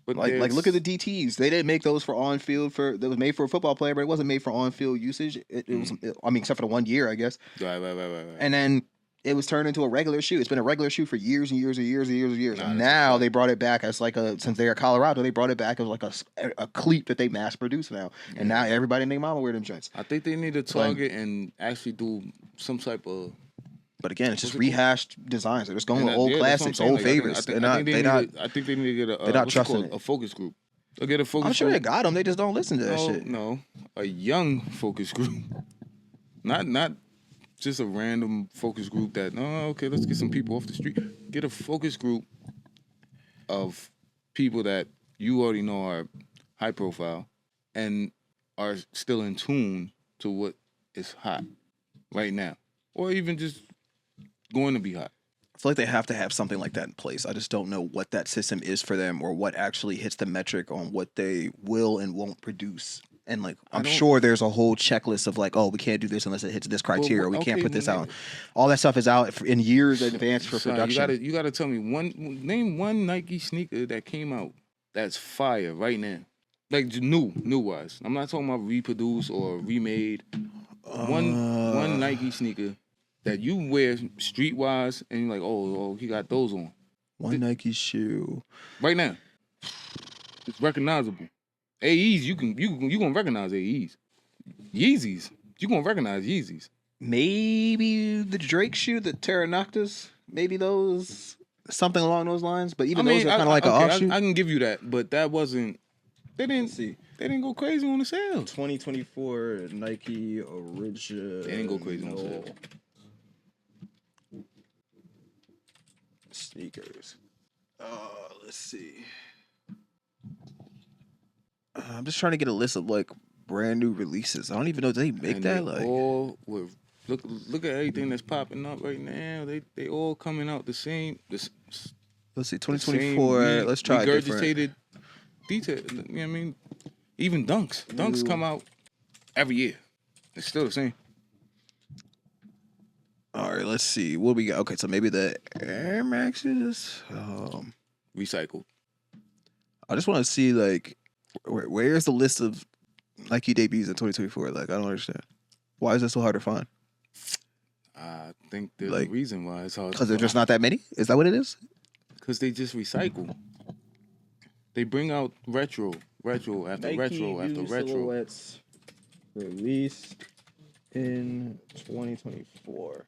But like look at the DTs. They didn't make those for on field that was made for a football player, but it wasn't made for on field usage. It was, except for the 1 year, I guess. Right. And then it was turned into a regular shoe. It's been a regular shoe for years and years and years and years and years. And now they brought it back as like since they're Colorado, they brought it back as like a cleat that they mass produce now. And now everybody and their mama wear them joints. I think they need to target and actually do some type of But again, it's just rehashed designs. They're just going with old that's what I'm classics, saying. old Like, favorites. I think they need to get they're not trusting a focus group. They'll get a focus group. I'm sure they got them. They just don't listen to that shit. No, a young focus group. Not just a random focus group that, okay, let's get some people off the street. Get a focus group of people that you already know are high profile and are still in tune to what is hot right now. Or even just going to be hot. I feel like they have to have something like that in place. I just don't know what that system is for them or what actually hits the metric on what they will and won't produce. And like, I'm sure there's a whole checklist of like, oh, we can't do this unless it hits this criteria. We can't put this out. All that stuff is out in years in advance for production. You gotta tell me name one Nike sneaker that came out that's fire right now, like new wise. I'm not talking about reproduced or remade. One Nike sneaker that you wear street wise and you're like, oh, he got those on. One Nike shoe right now. It's recognizable. AEs, you gonna recognize AEs. Yeezys, you gonna recognize Yeezys. Maybe the Drake shoe, the Terra Noctis, maybe those, something along those lines. But even those are kind of like an offshoot. I can give you that, but that wasn't. They didn't go crazy on the sale. 2024 Nike original. They didn't go crazy on the sale. Sneakers. Let's see. I'm just trying to get a list of like brand new releases. I don't even know if they make that. Like, all with look at everything that's popping up right now. They all coming out the same. Let's see, 2024. Let's try regurgitated detail. You know what I mean? Even Dunks. Dunks come out every year. It's still the same. All right, let's see. What we got? Okay, so maybe the Air Maxes. Recycled. I just want to see like where's the list of Nike debuts in 2024? Like, I don't understand. Why is it so hard to find? I think there's a reason why it's hard. Because there's just not that many. Is that what it is? Because they just recycle. They bring out retro after Nike retro after retro. Silhouettes released in 2024.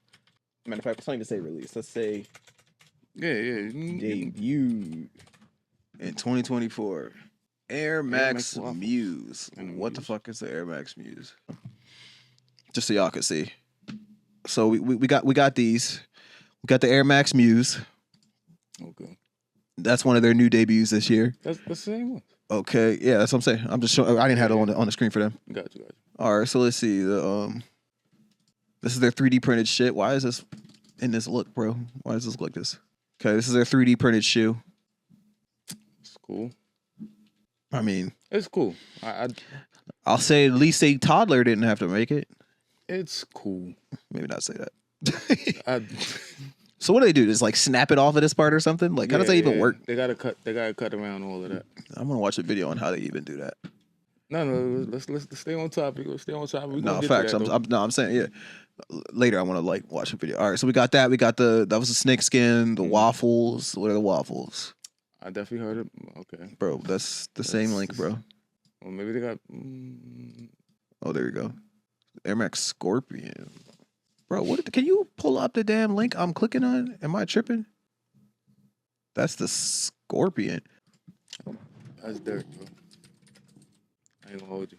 Matter of fact, let's not even say release. Let's say debuted in 2024. Air Max Muse. What the fuck is the Air Max Muse? Just so y'all can see. So we got these. We got the Air Max Muse. Okay. That's one of their new debuts this year. That's the same one. Okay, yeah, that's what I'm saying. I'm just showing. I didn't have it on the screen for them. Got you. All right, so let's see. This is their 3D printed shit. Why is this in this look, bro? Why does this look like this? Okay, this is their 3D printed shoe. It's cool. I mean, it's cool. I'll say at least a toddler didn't have to make it. It's cool. Maybe not say that. So what do they do? Just like snap it off of this part or something? Like, how does that even work? They gotta cut around all of that. I'm gonna watch a video on how they even do that. No, let's stay on topic. Let's stay on topic. No, facts. I'm saying, yeah. Later, I want to like watch a video. All right, so we got that. We got that was the snake skin, the waffles. What are the waffles? I definitely heard it. Okay, bro, that's the same link, bro. Well, maybe they got. Oh, there you go. Air Max Scorpion. Bro, can you pull up the damn link I'm clicking on? Am I tripping? That's the Scorpion. That's dirt, bro. I ain't gonna hold you.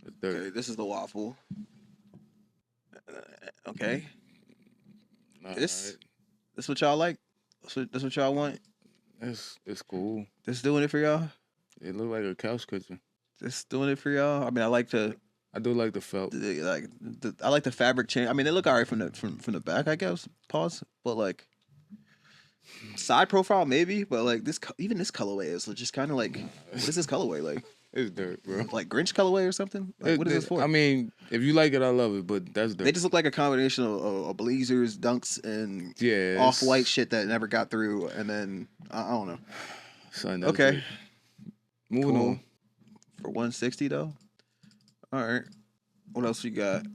That's dirt. Okay, this is the waffle. Okay. This what y'all like? This what y'all want? It's cool. This doing it for y'all? It look like a couch cushion. This doing it for y'all? I mean, I do like the felt. I like the fabric change. I mean, they look alright from the back, I guess. Pause. But like side profile maybe, but like this colorway is just kind of like, what is this colorway like? It's dirt, bro. Like Grinch colorway or something? Like, what is this for? I mean, if you like it, I love it, but that's dirt. They just look like a combination of blazers, dunks, and off-white shit that never got through, and then I don't know. Son, okay. Dirt. Moving on. For 160 though? All right. What else you got?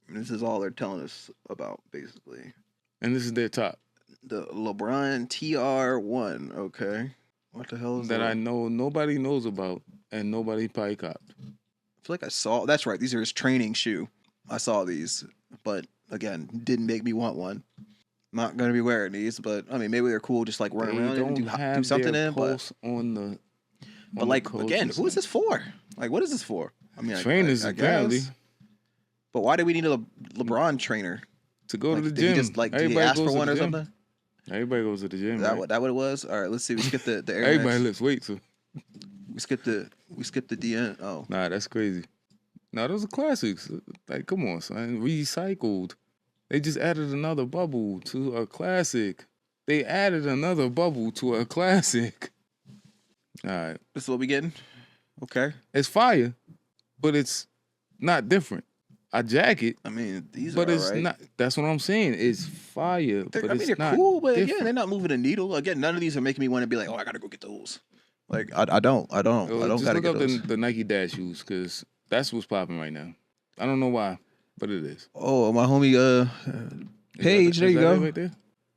This is all they're telling us about, basically. And this is their top. The LeBron TR1. Okay. What the hell is that? That I know nobody knows about and nobody probably copped. I feel like I saw. That's right. These are his training shoe. I saw these, but again, didn't make me want one. Not gonna be wearing these, but I mean, maybe they're cool, just like run around and do something in. But like again, who is this for? Like, what is this for? I mean, trainers apparently. But why do we need a LeBron trainer to go to the did gym? He just like did he ask for one or something? Everybody goes to the gym. That what it was? All right, let's see. We skip the Air Everybody Max. lifts weights. So. We skipped the DN. Oh, nah, that's crazy. Nah, those are classics. Like, come on, son. Recycled. They just added another bubble to a classic. They added another bubble to a classic. All right. This is what we getting? Okay. It's fire, but it's not different. I jack it. I mean, these but are it's right. not. That's what I'm saying. It's fire, but it's they're not cool, but different. again, they're not moving a needle. Again, none of these are making me want to be like, oh, I gotta go get those. Like, I don't Just gotta look get up those. the Nike Dad shoes, because that's what's popping right now. I don't know why, but it is. Oh, my homie, Paige. There you go. Right there?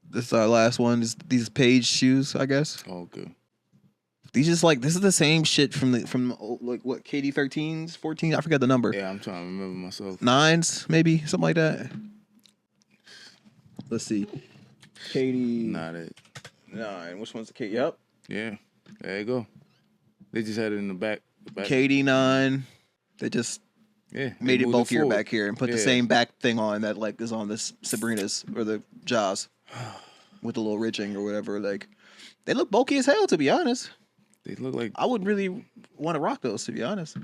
This is our last one. These Paige shoes, I guess. Oh, okay. These just like this is the same shit from like what KD 13s, 14. I forget the number. Yeah, I'm trying to remember myself. 9s, maybe something like that. Let's see. KD. Not it. 9. Which one's the K? Yep. Yeah. There you go. They just had it in the back. KD 9. They just made it bulkier back here and put the same back thing on that like is on this Sabrina's or the Jaws with the little ridging or whatever. Like they look bulky as hell, to be honest. They look like I wouldn't really want to rock those, to be honest.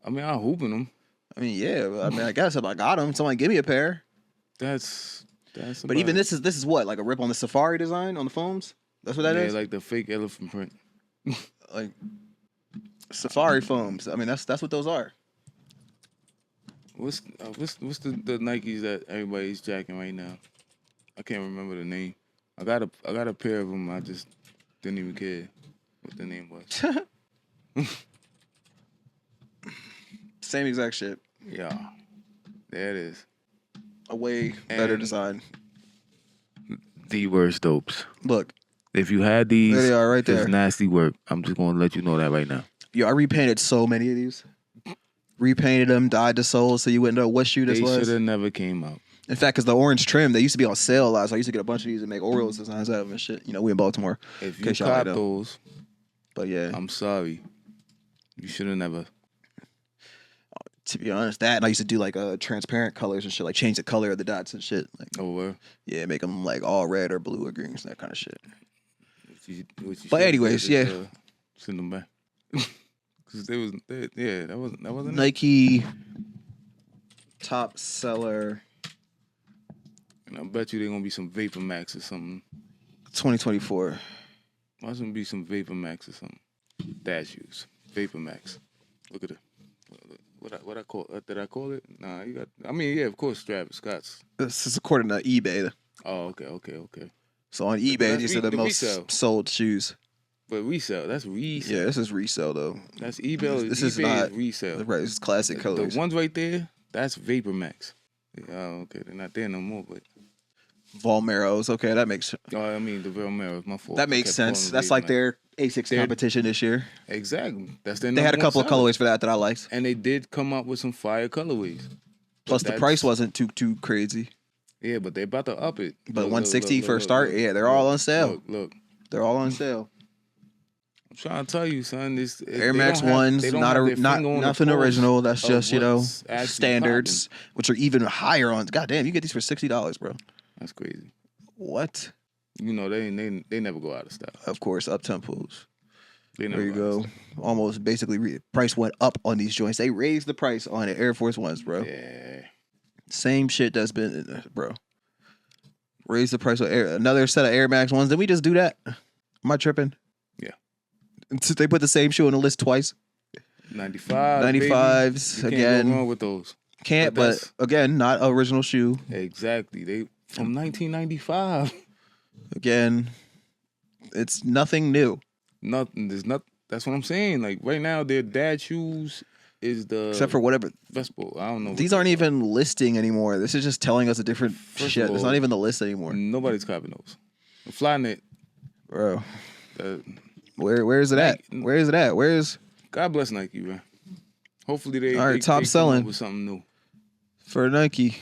I mean, I'm hooping them. I mean, yeah. I mean, I guess if I got them, someone give me a pair. That's. But even this is what, like a rip on the Safari design on the foams. That's what that is. Yeah, like the fake elephant print. Like Safari foams. I mean, that's what those are. What's the Nikes that everybody's jacking right now? I can't remember the name. I got a pair of them. I just didn't even care what the name was. Same exact shit. Yeah, there it is. A way better design. The worst dopes. Look, if you had these, there they are, right there. It's nasty work. I'm just gonna let you know that right now. Yo, I repainted so many of these. Repainted them, dyed the soles, so you wouldn't know what shoe this was. They should have never came out. In fact, because the orange trim, they used to be on sale a lot, so I used to get a bunch of these and make Orioles designs out of them and shit. You know, we in Baltimore. If you caught those, but yeah, I'm sorry. You should have never. To be honest, that and I used to do like transparent colors and shit, like change the color of the dots and shit. Like, oh, where? Yeah, make them like all red or blue or green and that kind of shit. What you but anyways, yeah, send them back. Cause that wasn't Nike top seller. And I bet you they're gonna be some Vapor Max or something. 2024. Why's gonna be some Vapor Max or something? Dad shoes, Vapor Max. Look at it. What I call? Did I call it? Nah, you got. I mean, yeah, of course, Travis Scott's. This is according to eBay. Oh, okay. So on eBay, these are the most sold shoes. But resale, that's resale. Yeah, this is resale though. That's eBay. This eBay is not resale. Right, it's classic colors. The ones right there, that's Vapor Max. Oh, okay, they're not there no more. But Volmeros, okay, that makes. Oh, I mean the Volmeros, my fault. That makes sense. That's like their A6 competition this year. Exactly. That's their. They had a couple of colorways for that I liked, and they did come up with some fire colorways. Plus, the price wasn't too crazy. Yeah, but they're about to up it. But 160 for a start, yeah, they're all on sale. Look, they're all on sale. I'm trying to tell you, son. This Air Max ones, nothing original. That's just standards, which are even higher on. God damn, you get these for $60, bro. That's crazy. What? You know they never go out of stock. Of course, up tempos. There you go. Almost basically price went up on these joints. They raised the price on the Air Force Ones, bro. Yeah. Same shit that's been, bro. Raise the price on another set of Air Max ones. Did we just do that? Am I tripping? Yeah. They put the same shoe on the list twice. 95s baby. again. Can't go wrong with those. Can't, but again, not original shoe. Exactly. They from 1995. Again, it's nothing new. Nothing. There's not. That's what I'm saying. Like right now, their dad shoes is the except for whatever Vespa. I don't know. These aren't even listing anymore. This is just telling us a different shit. It's not even the list anymore. Nobody's copying those. Flynet, bro. Where is it at? Where is it at? Where's? God bless Nike, man. Hopefully they all right. they top come selling up with something new for Nike.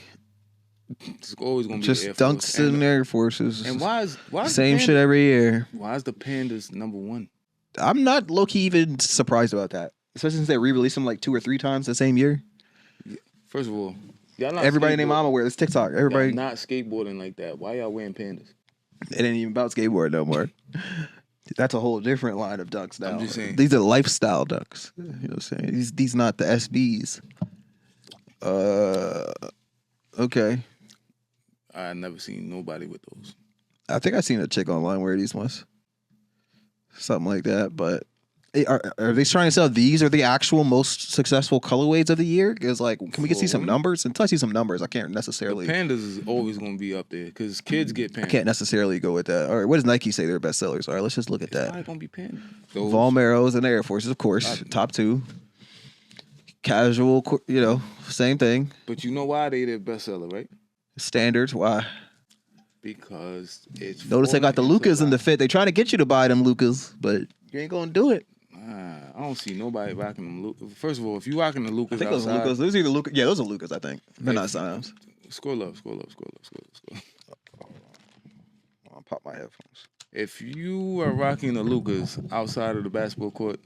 It's always gonna be just Air Force. Dunks and Air Forces. And why is same shit every year? Why is the Pandas number one? I'm not low-key even surprised about that, especially since they re-released them like 2 or 3 times the same year. First of all, y'all not everybody and their mama wear this TikTok. Everybody y'all not skateboarding like that. Why y'all wearing Pandas? It ain't even about skateboard no more. That's a whole different line of Dunks now. I'm just saying. These are lifestyle Dunks. You know what I'm saying? These not the SBs. Okay. I never seen nobody with those. I think I seen a chick online wear these ones. Something like that. But are they trying to sell these are the actual most successful colorways of the year? Because like, can we get see some numbers? Until I see some numbers, I can't necessarily. The Pandas is always going to be up there because kids get Pandas. I can't necessarily go with that. All right, what does Nike say their best sellers? All right, let's just look at that. It's going to be Pandas. Volmeros and Air Forces, of course, top 2. Casual, same thing. But you know why they their bestseller, right? Standards, why? Because it's. Notice they got the Lucas in the fit. They trying to get you to buy them Lucas, but you ain't gonna do it. I don't see nobody rocking them Lucas. First of all, if you rocking the Lucas, I think those are Lucas. Those are either Lucas. Yeah, those are Lucas. I think they're not Zions. Scroll up. I'll pop my headphones. If you are rocking the Lucas outside of the basketball court,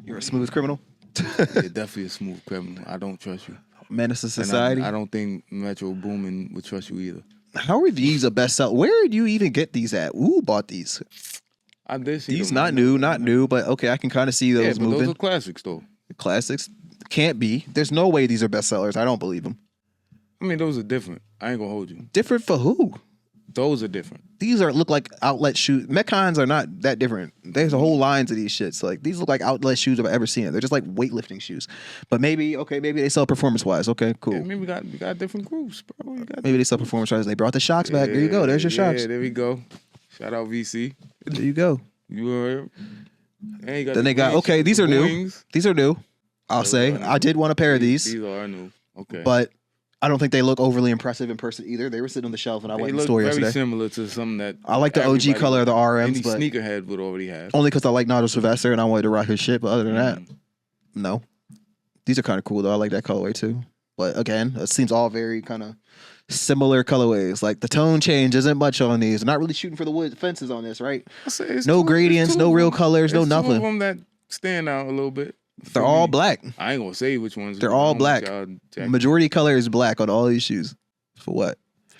you're a smooth criminal. You're definitely a smooth criminal. I don't trust you. Menace to society. I don't think Metro Boomin would trust you either. How are these a bestseller? Where did you even get these at? Who bought these? I did see these. Them. Not new, but okay, I can kind of see those moving. Those are classics, though. Classics can't be. There's no way these are bestsellers. I don't believe them. I mean, those are different. I ain't gonna hold you. Different for who? Those are different. These look like outlet shoes. Metcons are not that different. There's a whole lines of these shits. Like these look like outlet shoes I've ever seen. They're just like weightlifting shoes. But maybe they sell performance wise. Okay, cool. Yeah, maybe we got different groups, bro. Maybe they sell performance wise. They brought the shocks back. There you go. There's your shocks. Yeah, there we go. Shout out VC. There you go. You heard. Then they got these are new. These are new. I'll say I did want a pair of these. These are new. Okay. But I don't think they look overly impressive in person either. They were sitting on the shelf and I went in the store yesterday. They look very similar to something that I like the OG color of the RMs, but sneakerhead would already have. Only because I like Nigel Sylvester and I wanted to rock his shit. But other than that, no. These are kind of cool though. I like that colorway too. But again, it seems all very kind of similar colorways. Like the tone change isn't much on these. I'm not really shooting for the wood fences on this, right? No gradients, no real colors, no nothing. Two of them that stand out a little bit. They're all black. I ain't gonna say which ones. They're all black. Majority color is black on all these shoes. For what?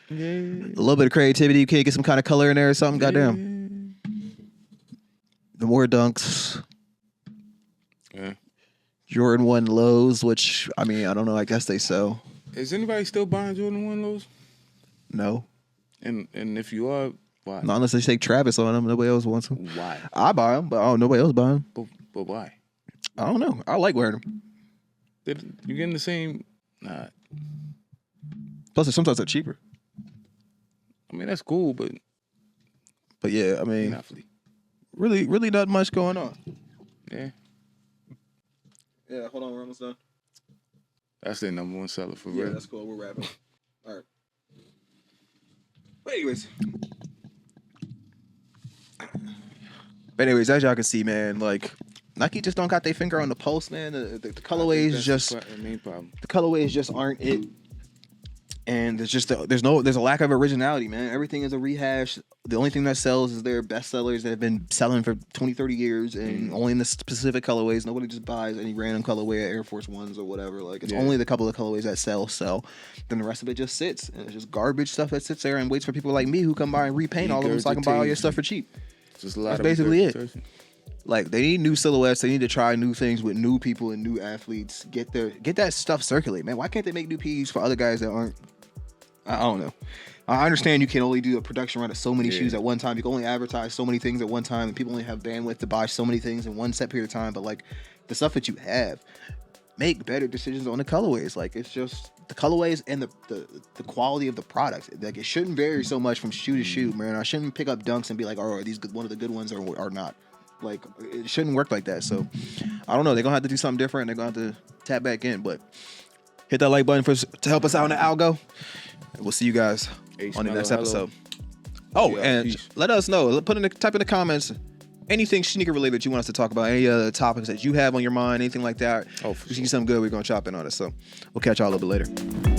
Yeah. A little bit of creativity. You can't get some kind of color in there or something. Goddamn. The more Dunks. Yeah. Jordan 1 lows, which I mean, I don't know. I guess they sell. Is anybody still buying Jordan 1 lows? No. And if you are, why? Not unless they take Travis on them. Nobody else wants them. Why? I buy them, but nobody else buy them. But why? I don't know. I like wearing them. You're getting the same. Nah. Plus, sometimes they're cheaper. I mean, that's cool, but yeah, I mean, really not much going on. Yeah. Yeah, hold on, we're almost done. That's their number one seller for real. Yeah, that's cool. We're wrapping. All right. But anyways, as y'all can see, man, like Nike just don't got their finger on the pulse, man. The colorways just the main problem. The colorways just aren't it. And there's a lack of originality, man. Everything is a rehash. The only thing that sells is their best sellers that have been selling for 20, 30 years and only in the specific colorways. Nobody just buys any random colorway of Air Force Ones or whatever. Like it's only the couple of colorways that sell. Then the rest of it just sits. And it's just garbage stuff that sits there and waits for people like me who come by and repaint all of them so I can buy all your stuff for cheap. Just a lot That's basically it. Like they need new silhouettes. They need to try new things with new people and new athletes. Get that stuff circulate, man. Why can't they make new PEs for other guys that aren't? I don't know. I understand you can only do a production run of so many shoes at one time. You can only advertise so many things at one time, and people only have bandwidth to buy so many things in one set period of time. But like the stuff that you have, make better decisions on the colorways. Like it's just the colorways and the quality of the product. Like it shouldn't vary so much from shoe to shoe, man. I shouldn't pick up Dunks and be like, oh, are these one of the good ones or not? Like it shouldn't work like that. So I don't know. They're gonna have to do something different. They're gonna have to tap back in, but hit that like button to help us out in the algo. We'll see you guys on the next episode. Oh, and peace. Let us know. Type in the comments anything sneaker related you want us to talk about. Any other topics that you have on your mind, anything like that. Oh, if you see something good, we're gonna chop in on it. So we'll catch y'all a little bit later.